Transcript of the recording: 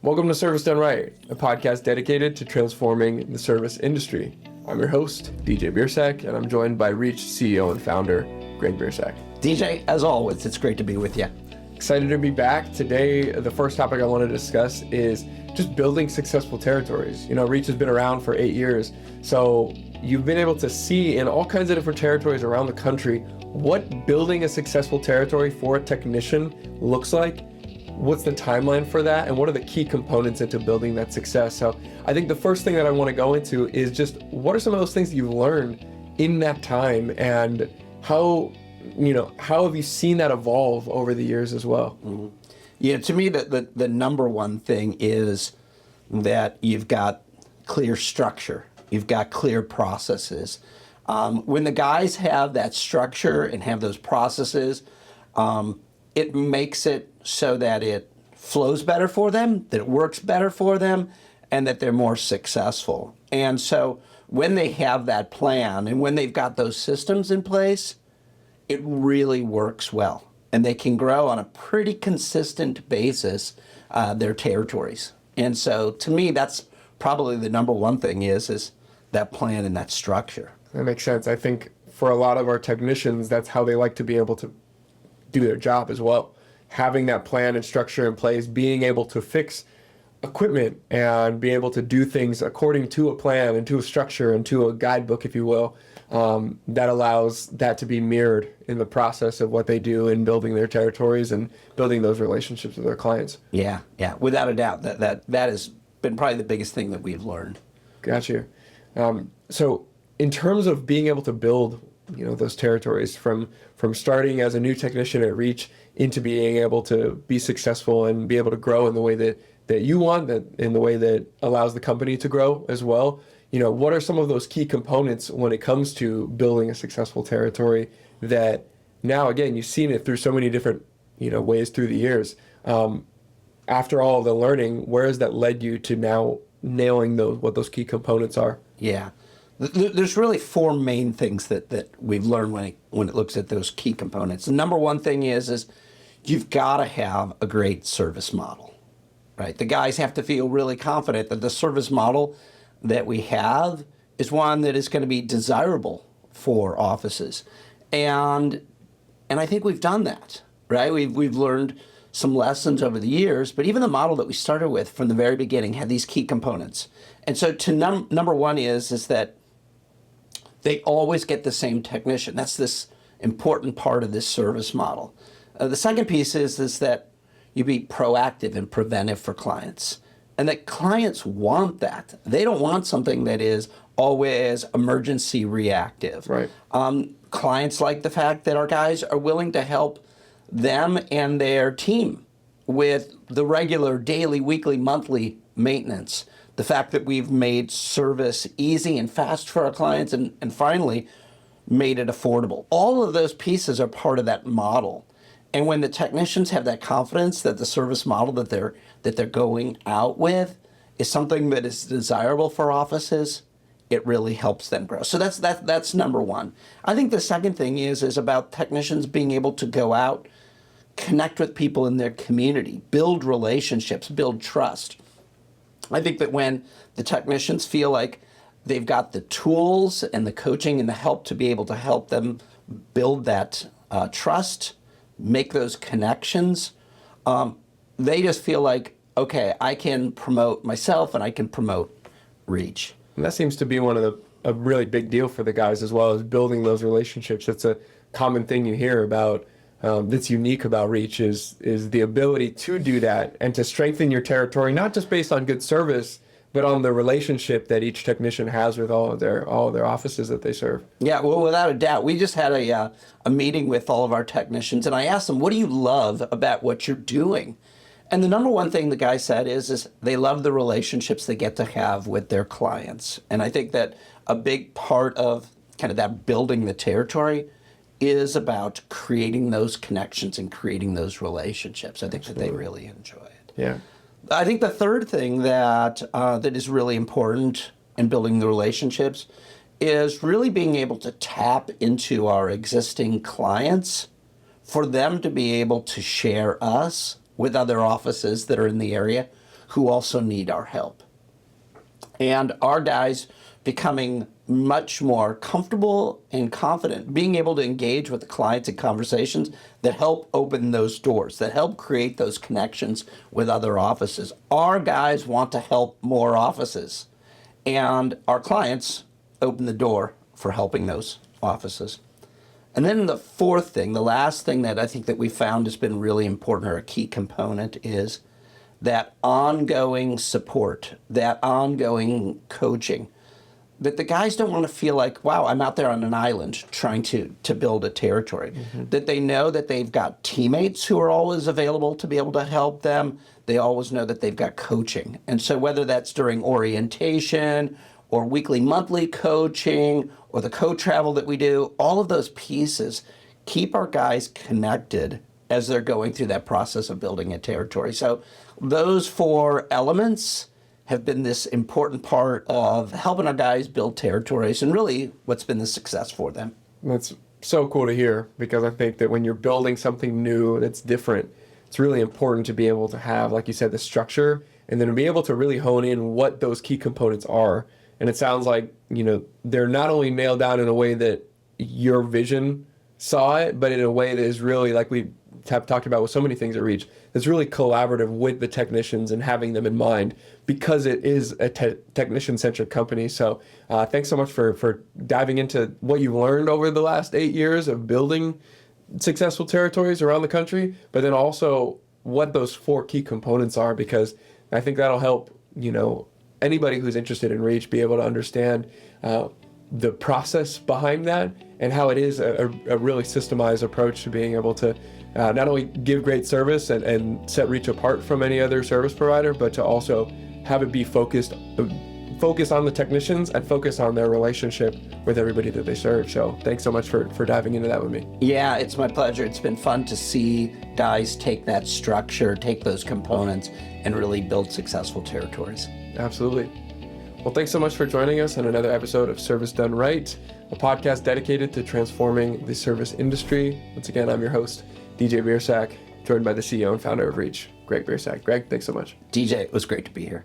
Welcome to Service Done Right, a podcast dedicated to transforming the service industry. I'm your host, DJ Biersack, and I'm joined by Reach CEO and founder, Greg Biersack. DJ, as always, it's great to be with you. Excited to be back. Today, the first topic I want to discuss is just building successful territories. You know, Reach has been around for 8 years, so you've been able to see in all kinds of different territories around the country what building a successful territory for a technician looks like. What's the timeline for that, and what are the key components into building that success? So I think the first thing that I want to go into is just what are some of those things that you've learned in that time, and how have you seen that evolve over the years as well? Mm-hmm. Yeah, to me, the number one thing is that you've got clear structure. You've got clear processes. When the guys have that structure and have those processes, it makes it so that it flows better for them, that it works better for them, and that they're more successful. And so when they have that plan and when they've got those systems in place, it really works well. And they can grow on a pretty consistent basis their territories. And so to me, that's probably the number one thing is that plan and that structure. That makes sense. I think for a lot of our technicians, that's how they like to be able to do their job as well. Having that plan and structure in place, being able to fix equipment and be able to do things according to a plan and to a structure and to a guidebook, if you will, that allows that to be mirrored in the process of what they do in building their territories and building those relationships with their clients. Yeah, without a doubt. That has been probably the biggest thing that we've learned. Gotcha. So in terms of being able to build those territories from starting as a new technician at Reach into being able to be successful and be able to grow in the way that you want, that in the way that allows the company to grow as well. What are some of those key components when it comes to building a successful territory that now, again, you've seen it through so many different, ways through the years. After all the learning, where has that led you to now nailing what those key components are? Yeah. There's really four main things that we've learned when it looks at those key components. The number one thing is you've got to have a great service model, right? The guys have to feel really confident that the service model that we have is one that is going to be desirable for offices. And I think we've done that, right? We've learned some lessons over the years, but even the model that we started with from the very beginning had these key components. And so number one is that they always get the same technician. That's this important part of this service model. The second piece is that you be proactive and preventive for clients, and that clients want that. They don't want something that is always emergency reactive. Right. Clients like the fact that our guys are willing to help them and their team with the regular daily, weekly, monthly maintenance. The fact that we've made service easy and fast for our clients and finally made it affordable. All of those pieces are part of that model. And when the technicians have that confidence that the service model that they're going out with is something that is desirable for offices, it really helps them grow. So that's number one. I think the second thing is about technicians being able to go out, connect with people in their community, build relationships, build trust. I think that when the technicians feel like they've got the tools and the coaching and the help to be able to help them build that trust, make those connections, they just feel like, okay, I can promote myself and I can promote Reach. And that seems to be a really big deal for the guys as well, as building those relationships. That's a common thing you hear about that's unique about Reach is the ability to do that and to strengthen your territory, not just based on good service, but on the relationship that each technician has with all of their offices that they serve. Yeah, well, without a doubt. We just had a meeting with all of our technicians, and I asked them, what do you love about what you're doing? And the number one thing the guy said is they love the relationships they get to have with their clients. And I think that a big part of kind of that building the territory is about creating those connections and creating those relationships. I think that they really enjoy it. Yeah. I think the third thing that is really important in building the relationships is really being able to tap into our existing clients for them to be able to share us with other offices that are in the area who also need our help. And our guys becoming much more comfortable and confident, being able to engage with the clients in conversations that help open those doors, that help create those connections with other offices. Our guys want to help more offices, and our clients open the door for helping those offices. And then the fourth thing, the last thing that I think that we found has been really important, or a key component, is that ongoing support, that ongoing coaching, that the guys don't want to feel like, wow, I'm out there on an island trying to build a territory. That they know that they've got teammates who are always available to be able to help them. They always know that they've got coaching. And so whether that's during orientation or weekly, monthly coaching or the co-travel that we do, all of those pieces keep our guys connected as they're going through that process of building a territory. So those four elements have been this important part of helping our guys build territories and really what's been the success for them. That's so cool to hear, because I think that when you're building something new that's different, it's really important to be able to have, like you said, the structure, and then to be able to really hone in what those key components are. And it sounds like, they're not only nailed down in a way that your vision saw it, but in a way that is really, like we have talked about with so many things at Reach, that's really collaborative with the technicians and having them in mind, because it is a technician-centric company. So thanks so much for diving into what you've learned over the last 8 years of building successful territories around the country, but then also what those four key components are, because I think that'll help, anybody who's interested in Reach be able to understand the process behind that and how it is a really systemized approach to being able to not only give great service and set Reach apart from any other service provider, but to also have it be focused on the technicians and focus on their relationship with everybody that they serve. So thanks so much for diving into that with me. Yeah, it's my pleasure. It's been fun to see guys take that structure, take those components, and really build successful territories. Absolutely. Well, thanks so much for joining us on another episode of Service Done Right, a podcast dedicated to transforming the service industry. Once again, I'm your host, DJ Biersack, joined by the CEO and founder of Reach, Greg Biersack. Greg, thanks so much. DJ, it was great to be here.